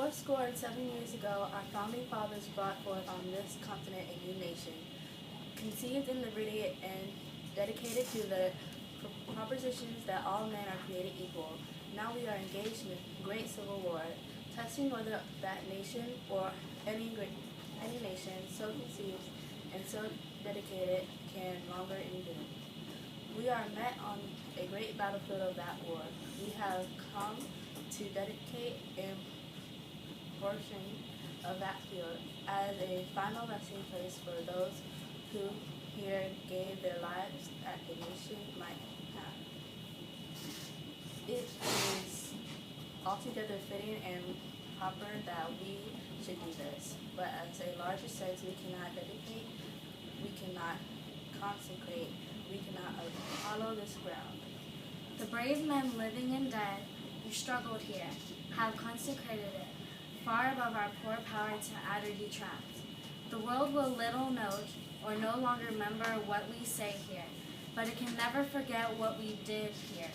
Fourscore and 7 years ago, our founding fathers brought forth on this continent a new nation, conceived in liberty and dedicated to the propositions that all men are created equal. Now we are engaged in a great civil war, testing whether that nation or any nation so conceived and so dedicated can longer endure. We are met on a great battlefield of that war. We have come to dedicate a portion of that field as a final resting place for those who here gave their lives that the nation might have. It is altogether fitting and proper that we should do this, but as a larger sense, we cannot dedicate, we cannot consecrate, we cannot hollow this ground. The brave men living and dead who struggled here have consecrated it, far above our poor power to add or detract. The world will little note or no longer remember what we say here, but it can never forget what we did here.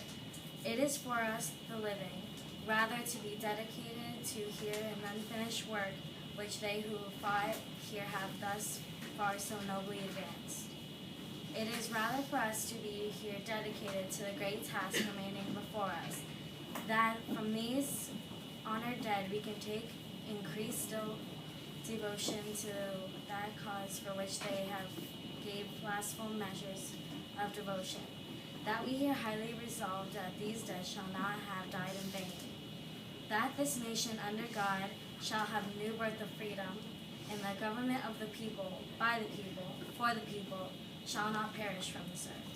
It is for us, the living, rather to be dedicated to here an unfinished work which they who fought here have thus far so nobly advanced. It is rather for us to be here dedicated to the great task remaining before us, that from these honored dead we can take increased still devotion to that cause for which they have gave lastful measures of devotion, that we here highly resolved that these dead shall not have died in vain, that this nation under God shall have new birth of freedom, and the government of the people, by the people, for the people, shall not perish from this earth.